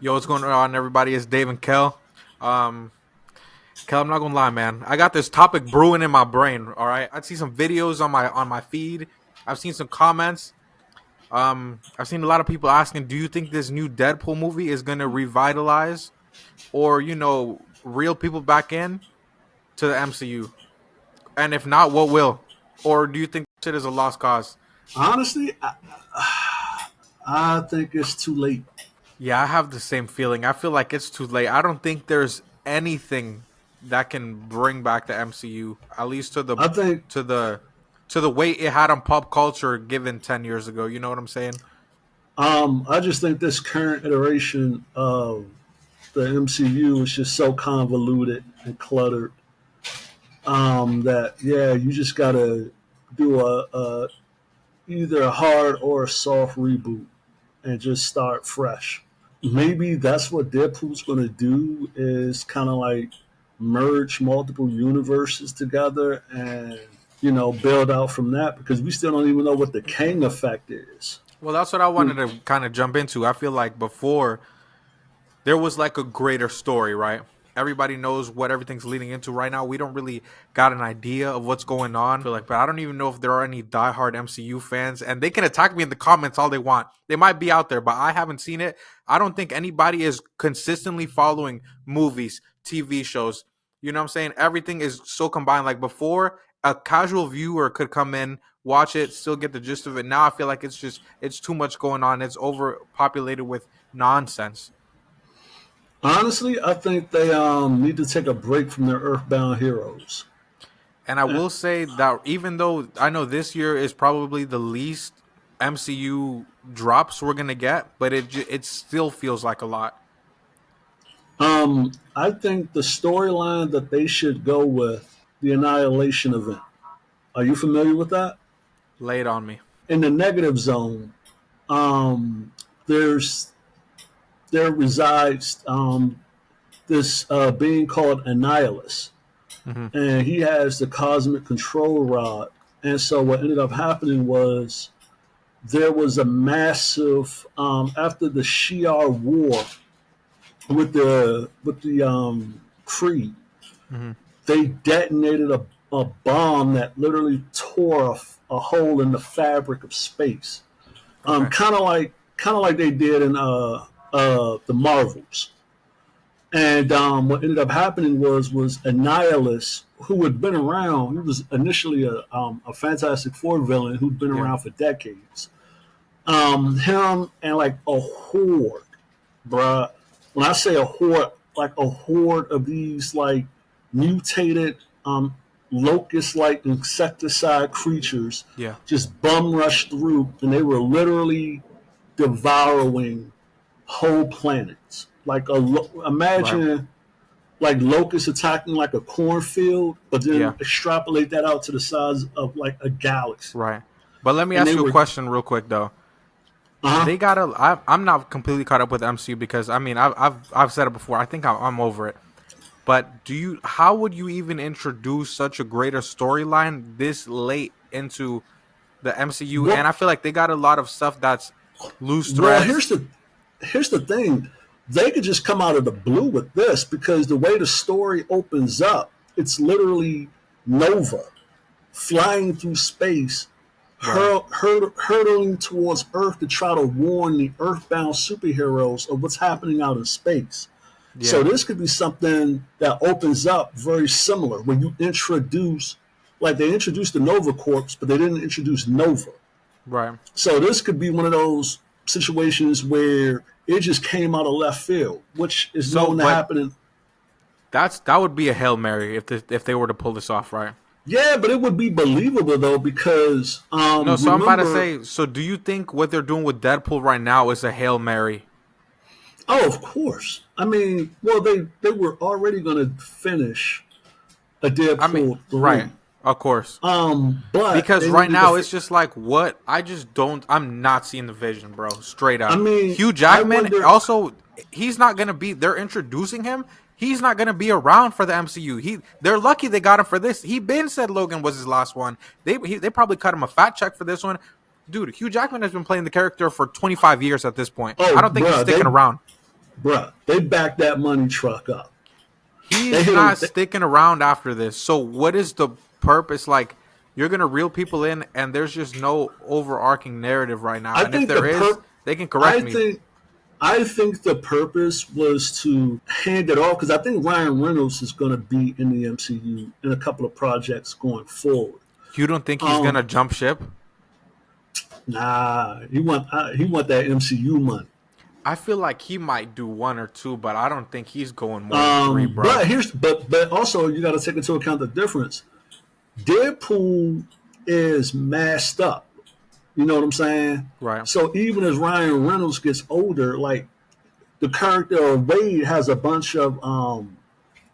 Yo, what's going on, everybody? It's Dave and Kel. Um, Kel, I'm not gonna lie, man. I got this topic brewing in my brain. All right, I see some videos on my feed. I've seen some comments. I've seen a lot of people asking, "Do you think this new Deadpool movie is gonna revitalize or reel people back in to the MCU? And if not, what will? Or do you think shit is a lost cause?" Honestly, I think it's too late. Yeah, I have the same feeling. I feel like it's too late. I don't think there's anything that can bring back the MCU, at least to the I think to the to the weight it had on pop culture given 10 years ago. You know what I'm saying? I just think this current iteration of the MCU is just so convoluted and cluttered that you just gotta do a either a hard or a soft reboot and just start fresh. Maybe that's what Deadpool's going to do is kind of like merge multiple universes together and build out from that because we still don't even know what the Kang effect is. Well, that's what I wanted to kind of jump into. I feel like before there was like a greater story, right? Everybody knows what everything's leading into right now. We don't really got an idea of what's going on. But I don't even know if there are any diehard MCU fans, and they can attack me in the comments all they want. They might be out there, but I haven't seen it. I don't think anybody is consistently following movies, TV shows. You know what I'm saying? Everything is so combined. Like before, a casual viewer could come in, watch it, still get the gist of it. Now I feel like it's too much going on. It's overpopulated with nonsense. Honestly, I think they need to take a break from their Earthbound heroes. And I will say that even though I know this year is probably the least MCU drops we're gonna get, but it still feels like a lot. I think the storyline that they should go with the Annihilation event. Are you familiar with that? Lay it on me. In the negative zone, um, there's there resides this being called Annihilus, Hmm. and he has the cosmic control rod. And so what ended up happening was there was a massive after the Shi'ar war with the Kree. Hmm. They detonated a bomb that literally tore a hole in the fabric of space. Okay. Kind of like they did in the Marvels. And what ended up happening was Annihilus, who had been around. He was initially a Fantastic Four villain who'd been Yeah. around for decades. Him and like a horde, bruh. When I say a horde, like a horde of these like mutated locust-like insecticide creatures Yeah. just bum rushed through, and they were literally devouring whole planets. Right. Imagine like locusts attacking like a cornfield, but then Yeah. extrapolate that out to the size of like a galaxy. Right. But let me And ask they you a were, question real quick though. uh huh. They gotta. I'm not completely caught up with MCU because I mean I've said it before. I think I'm over it. But do you? How would you even introduce such a greater storyline this late into the MCU? And Well, I feel like they got a lot of stuff that's loose well, threads. here's the thing. They could just come out of the blue with this because the way the story opens up, it's literally Nova flying through space, Right. hurtling towards Earth to try to warn the Earthbound superheroes of what's happening out in space. So Yeah. this could be something that opens up very similar when you introduce, like they introduced the Nova Corps, but they didn't introduce Nova. Right. So this could be one of those situations where it just came out of left field, which is So, known to but happen in. that would be a hail mary if they were to pull this off, right? Yeah, but it would be believable though because No. So I'm about to remember, say. So do you think what they're doing with Deadpool right now is a hail mary? oh, of course. I mean, well, they were already going to finish a I mean, Deadpool right. 3. Of course. But Because they right needed to. now it's just like what I just don't. I'm not seeing the vision, bro. Straight I up. mean, Hugh I Jackman wonder. also. He's not gonna be. They're introducing him. He's not gonna be around for the MCU. They're lucky they got him for this. He been said Logan was his last one. They probably cut him a fat check for this one. Dude, Hugh Jackman has been playing the character for 25 years at this point. I Oh, don't think he's bruh, sticking around. bruh, they backed that money truck up. They He's hit him. not sticking around after this. So what is the purpose? Like you're gonna reel people in, and there's just no overarching narrative right now. I And if think the there is, perp. they can correct I me. think. I think the purpose was to hand it off because I think Ryan Reynolds is going to be in the MCU in a couple of projects going forward. You don't think he's gonna Um, jump ship? nah, he want that MCU money. I feel like he might do one or two, but I don't think he's going more than three, bro. But also you got to take into account the difference. Deadpool is masked up. You know what I'm saying? Right. So even as Ryan Reynolds gets older, like the character of Wade has a bunch of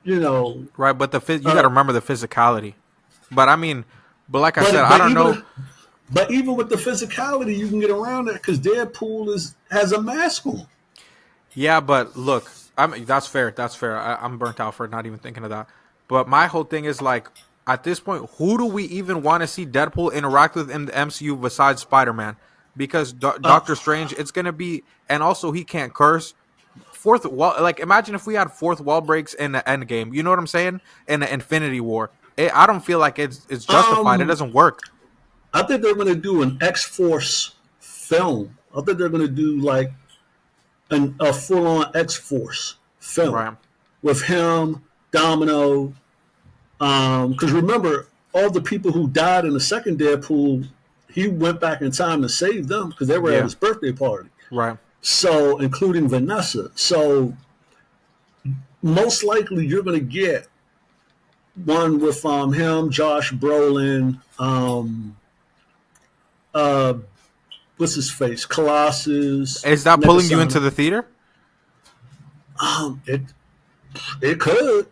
you know, Right, but you got uh, to remember the physicality. But I mean, but like I said, but I but don't know. even with the physicality, you can get around that because Deadpool has a mask on. Yeah, but look, I mean that's fair. That's fair. I'm burnt out for not even thinking of that. But my whole thing is like, at this point, who do we even want to see Deadpool interact with in the MCU besides Spider-Man? Because Uh, Doctor Strange, it's gonna be, and also he can't curse. Fourth wall, like imagine if we had fourth wall breaks in the end game. You know what I'm saying? In the Infinity War, I don't feel like it's justified. It um, doesn't work. I think they're going to do an X Force film. I think they're going to do like a full on X Force film Right. with him, Domino. Because remember, all the people who died in the second Deadpool, he went back in time to save them because they were at Yeah. his birthday party. Right. So, including Vanessa. So, most likely you're going to get one with him, Josh Brolin, uh, what's his face, Colossus, Is that pulling you into Negasonic. the theater? It it could.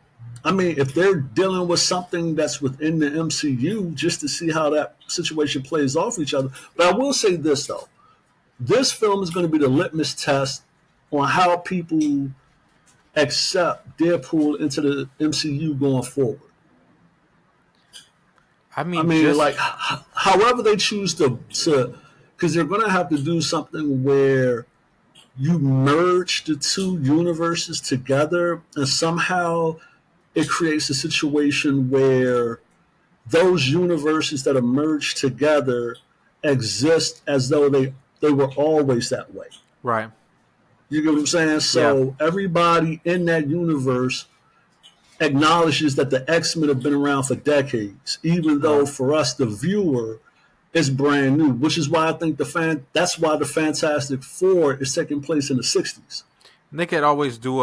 I mean, if they're dealing with something that's within the MCU, just to see how that situation plays off each other. But I will say this though: this film is going to be the litmus test on how people accept Deadpool into the MCU going forward. I I mean, mean, just like, however they choose to, because they're going to have to do something where you merge the two universes together, and somehow it creates a situation where those universes that are merged together exist as though they were always that way. right. You get what I'm saying? Yeah. So everybody in that universe acknowledges that the X-Men have been around for decades, even though Right. for us, the viewer, it's brand new, which is why I think that's why the Fantastic Four is taking place in the 60s. They could always do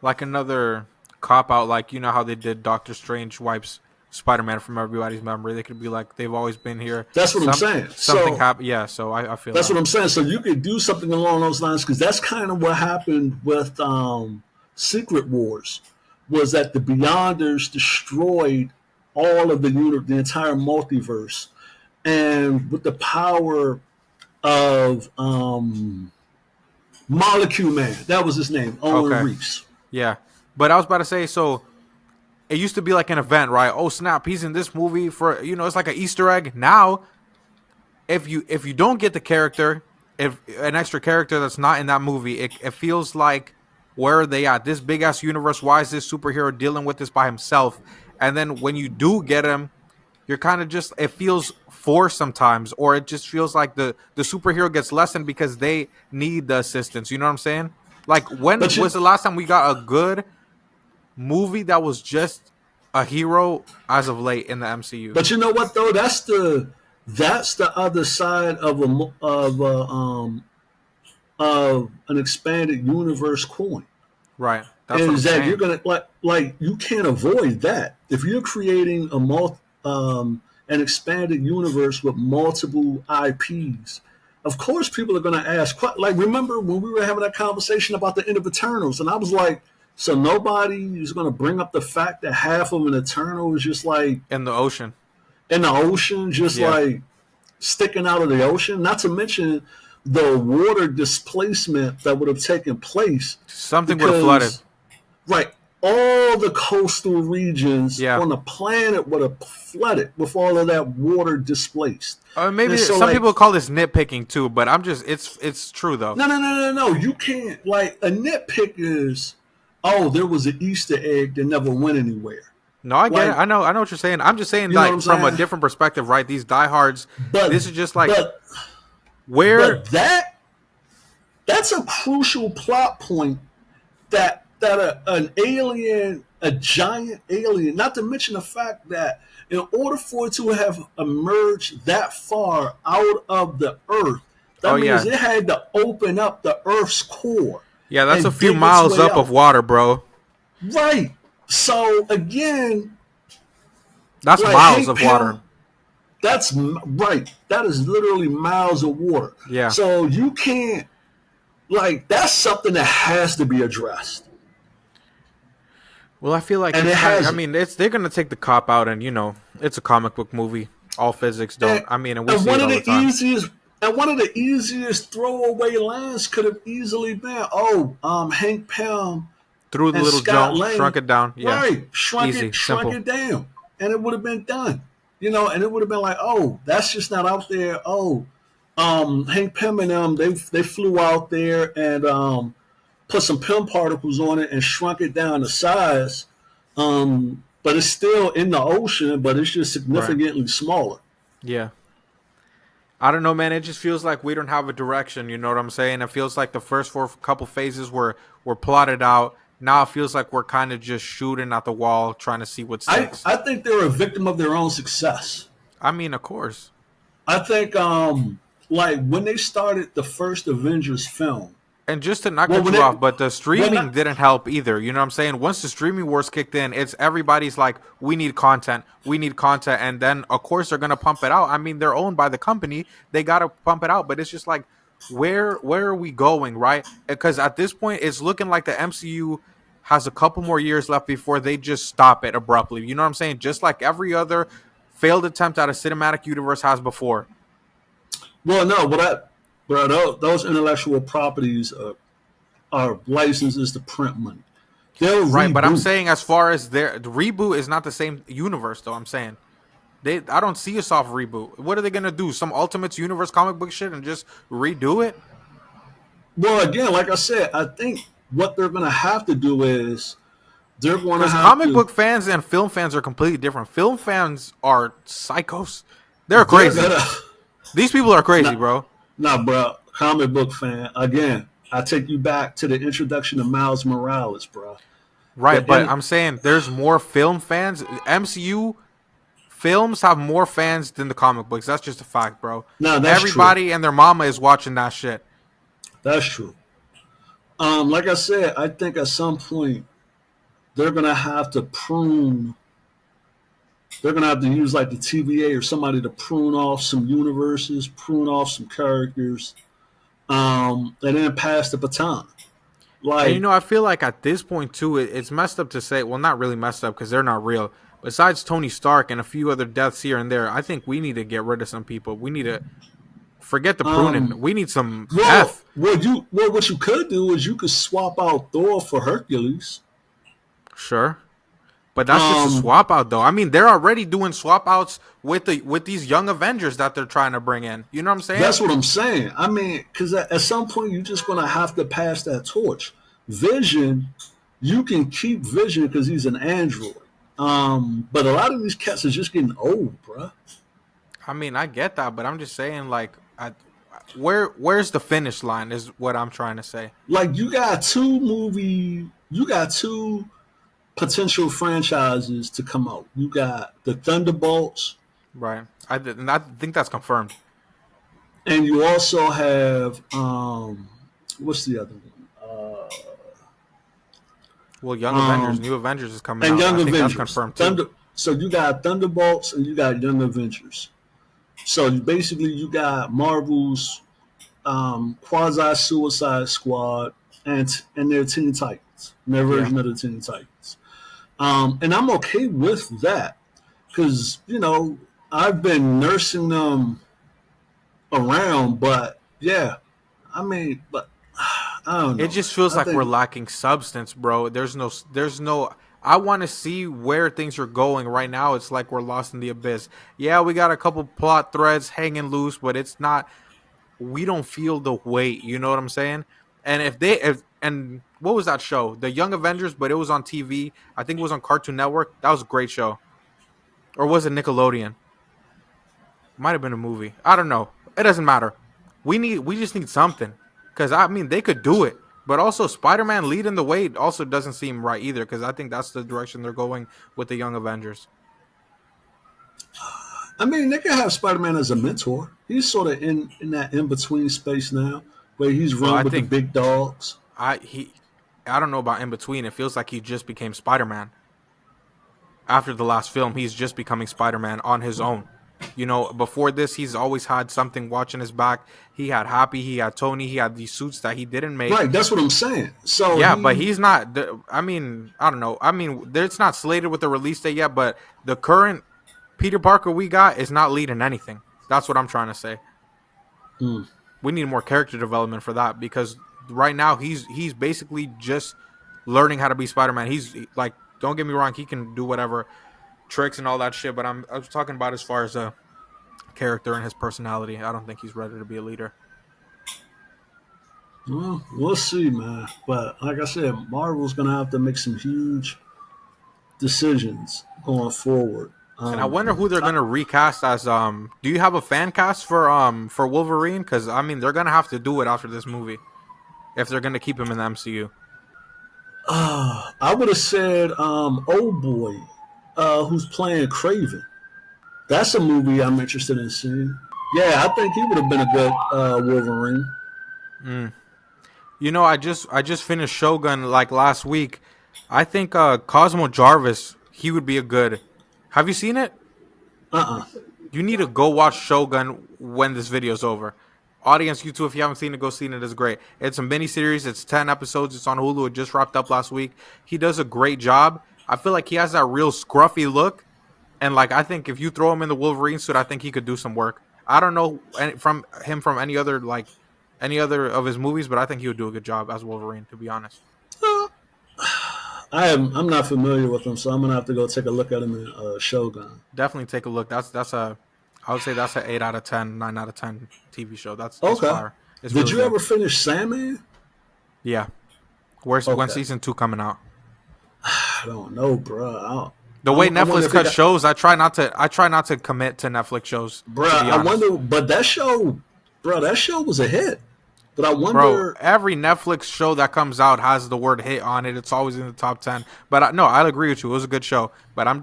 like another cop out, like you know how they did Doctor Strange wipes Spider Man from everybody's memory. They could be like they've always been here. That's what I'm saying. Something So happened. Yeah. So I feel that's that. what I'm saying. So you could do something along those lines because that's kind of what happened with Secret Wars, was that the Beyonders destroyed all of the entire multiverse, and with the power of Molecule Man, that was his name, Owen Okay. Reese. Yeah. But I was about to say, so it used to be like an event, right? Oh snap, he's in this movie for it's like an Easter egg. Now, if you don't get the character, if an extra character that's not in that movie, it feels like where are they at? This big ass universe, why is this superhero dealing with this by himself? And then when you do get him, you're kind of just it feels forced sometimes, or it just feels like the superhero gets lessened because they need the assistance. You know what I'm saying? Like when But was you, the last time we got a good movie that was just a hero as of late in the MCU? but you know what though? That's the other side of an expanded universe coin. Right. That's what I'm Is that you're saying. gonna like you can't avoid that if you're creating an expanded universe with multiple IPs. Of course, people are going to ask. Like, remember when we were having that conversation about the end of Eternals, and I was like, so nobody is going to bring up the fact that half of an Eternal is just like In the ocean. in the ocean, just Yeah. like sticking out of the ocean. Not to mention the water displacement that would have taken place Something would have flooded. because right. all the coastal regions Yeah. on the planet would have flooded with all of that water displaced. Maybe And so, some like, people call this nitpicking too, but I'm just it's true though. no, no, no, no, no. You can't, like, a nitpick is, oh, there was an Easter egg that never went anywhere. No, I get it. Like, I know what you're saying. I'm just saying you know what I'm like from a saying? different perspective, right? These diehards, But, this is just like but, where. but that's a crucial plot point that an alien, a giant alien, not to mention the fact that in order for it to have emerged that far out of the Earth, Oh that means yeah, it had to open up the Earth's core yeah. That's a and few dig its miles way up of out. water, bro. Right. So again, That's like miles Hank of water. Pym, that's right. That is literally miles of water. Yeah. So you can't, like, that's something that has to be addressed, Well, I feel like and it's it kind of. I hasn't. mean, it's they're gonna take the cop out, and it's a comic book movie. All physics don't. And, I mean, and we and see one it of all the the time easiest and one of the easiest throwaway lines could have easily been, "Oh, Hank Pym through the and little Scott joint, Lang, shrunk it down. Yeah, right, easy, shrunk simple. it down, and it would have been done." And it would have been like, "Oh, that's just not out there." Oh, Hank Pym and them, they flew out there and put some Pym particles on it and shrunk it down to size. But it's still in the ocean, but it's just Right. significantly smaller. Yeah. I don't know, man. It just feels like we don't have a direction. You know what I'm saying? It feels like the first four couple phases were plotted out. Now it feels like we're kind of just shooting at the wall, trying to see what I, sticks. I think they're a victim of their own success. I mean, of course. I think like when they started the first Avengers film, And just to not well cut when you it off, but the when streaming not, didn't help either. You know what I'm saying? Once the streaming wars kicked in, it's everybody's like, we need content, and then of course they're gonna pump it out. I mean, they're owned by the company; they gotta pump it out. But it's just like, where are we going, right? Because at this point, it's looking like the MCU has a couple more years left before they just stop it abruptly. You know what I'm saying? Just like every other failed attempt at a cinematic universe has before. well no, but those intellectual properties are licenses to print money. They'll Right, but I'm reboot. saying as far as the reboot is not the same universe though. I'm saying I don't see a soft reboot. What are they gonna do? Some Ultimates universe comic book shit and just redo it? Well, again, like I said, I think what they're going to have to do is they're going to Because have comic to book fans and film fans are completely different. Film fans are psychos. They're they're crazy. gonna These people are crazy, nah, bro. nah, bro. Comic book fan again. I take you back to the introduction of Miles Morales, bro. Right, The but in, I'm saying there's more film fans. MCU films have more fans than the comic books. That's just a fact, bro. No, that's true. Everybody and their mama is watching that shit. That's true. Like I said, I think at some point they're gonna have to prune. They're gonna have to use like the TVA or somebody to prune off some universes, prune off some characters, and then pass the baton. And Like, I feel like at this point too, it's messed up to say. Well, not really messed up because they're not real. Besides Tony Stark and a few other deaths here and there, I think we need to get rid of some people. We need to forget the pruning. um, We need some well, death. what you could do is you could swap out Thor for Hercules. Sure, but that's just a Um, swap out, though. I mean, they're already doing swap outs with these young Avengers that they're trying to bring in. You know what I'm saying? that's what I'm saying. I mean, because at some point you're just gonna have to pass that torch. Vision, you can keep Vision because he's an android. But a lot of these cats are just getting old, bruh. I mean, I get that, but I'm just saying, like, where's the finish line? Is what I'm trying to say. Like you got two potential franchises to come out. You got the Thunderbolts, Right. And I think that's confirmed. and you also have what's the other one? Well, Young Avengers, Um, New Avengers is coming and out. Young I think that's Avengers. confirmed too. So you got Thunderbolts and you got Young Avengers. So you got Marvel's quasi Suicide Squad and their Teen Titans, and their Yeah. version of the Teen Titans. And I'm okay with that because I've been nursing them around, but yeah, I mean, but I don't It know, just man. feels I like we're think lacking substance, bro. There's no. I want to see where things are going. Right now, it's like we're lost in the abyss. Yeah, we got a couple plot threads hanging loose, but it's not. We don't feel the weight. You know what I'm saying? And if and what was that show? The Young Avengers, but it was on TV. I think it was on Cartoon Network. That was a great show. Or was it Nickelodeon? Might have been a movie. I don't know. It doesn't matter. We just need something. Cause I mean they could do it. But also Spider-Man leading the way also doesn't seem right either, because I think that's the direction they're going with the Young Avengers. I mean, they can have Spider Man as a mentor. He's sort of in that in between space now, where he's Well, run I with the think big dogs. he I don't know about in between. It feels like he just became Spider-Man. After the last film, he's just becoming Spider-Man on his own. You know, before this, he's always had something watching his back. He had Happy, he had Tony, he had these suits that he didn't make. Right, that's what I'm saying. So Yeah, but he, he's not. I mean, I don't know. I mean, it's not slated with the release date yet, but the current Peter Parker we got is not leading anything. That's what I'm trying to say. mm, We need more character development for that, because right now he's basically just learning how to be Spider-Man. Like, don't get me wrong, he can do whatever tricks and all that shit, but I was talking about as far as a character and his personality. I don't think he's ready to be a leader. well, we'll see, man. But like I said, Marvel's gonna have to make some huge decisions going forward. And I wonder who they're gonna recast as. Do you have a fan cast for Wolverine? Because I mean, they're gonna have to do it after this movie if they're gonna keep him in the MCU. I would have said, old boy, who's playing Craven. That's a movie I'm interested in seeing. Yeah, I think he would have been a good Wolverine. Mm. You know, I just finished Shogun like last week. I think Cosmo Jarvis, he would be a good. Have you seen it? Uh You need to go watch Shogun when this video's over. Audience, you too, if you haven't seen it, go see it. It's great. It's a mini series. It's 10 episodes. It's on Hulu. It just wrapped up last week. He does a great job. I feel like he has that real scruffy look. And like, I think if you throw him in the Wolverine suit, I think he could do some work. I don't know from him from any other of his movies, but I think he would do a good job as Wolverine, to be honest. uh. I'm not familiar with him, so I'm gonna have to go take a look at him in Shogun. Definitely take a look. That's a I would say that's an 8 out of 10, 9 out of 10 TV show. That's it's Okay. fire. It's Did really you good. ever finish Sandman? Yeah. When Okay. season 2 coming out? I don't know, bro. The way I wonder Netflix if it cuts got, shows, I try not to commit to Netflix shows, bro. to be I honest. wonder, but that show, bro, that show was a hit. But I Bro, wonder, every Netflix show that comes out has the word hit on it. It's always in the top 10. But no, I'll agree with you. It was a good show. But I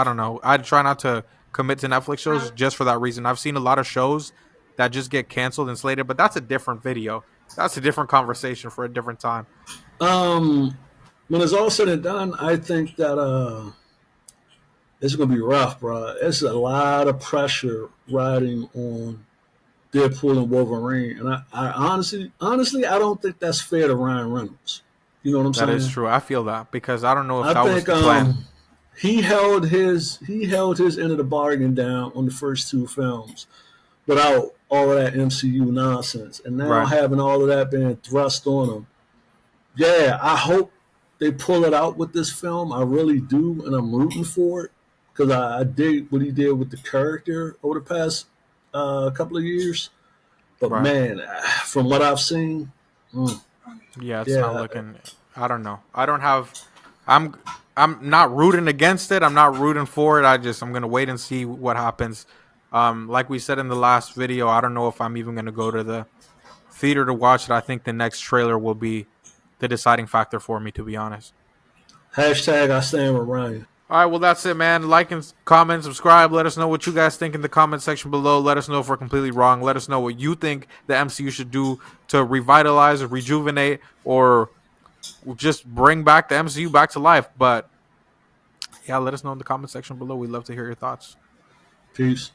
don't know. I try not to commit to Netflix shows just for that reason. I've seen a lot of shows that just get canceled and slated, but that's a different video. That's a different conversation for a different time. um, when it's all said and done, I think that it's gonna be rough, bro. It's a lot of pressure riding on Deadpool and Wolverine, and I honestly, I don't think that's fair to Ryan Reynolds. You know what I'm That is saying? true. I feel that because I don't know if I that was think the plan. he held his end of the bargain down on the first two films without all of that MCU nonsense, and now Right. having all of that being thrust on him. Yeah, I hope they pull it out with this film. I really do, and I'm rooting for it because I dig what he did with the character over the past couple of years. But Right. man, from what I've seen, mm, Yeah, it's not yeah, looking. I don't know. I don't have. I'm. I'm not rooting against it. I'm not rooting for it. I'm gonna wait and see what happens. Like we said in the last video, I don't know if I'm even gonna go to the theater to watch it. I think the next trailer will be the deciding factor for me, to be honest. hashtag I stand with Ryan. All right, well, that's it, man. Like and comment, subscribe. Let us know what you guys think in the comment section below. Let us know if we're completely wrong. Let us know what you think the MCU should do to revitalize or rejuvenate or just bring back the MCU back to life. But yeah, let us know in the comment section below. We'd love to hear your thoughts. Peace.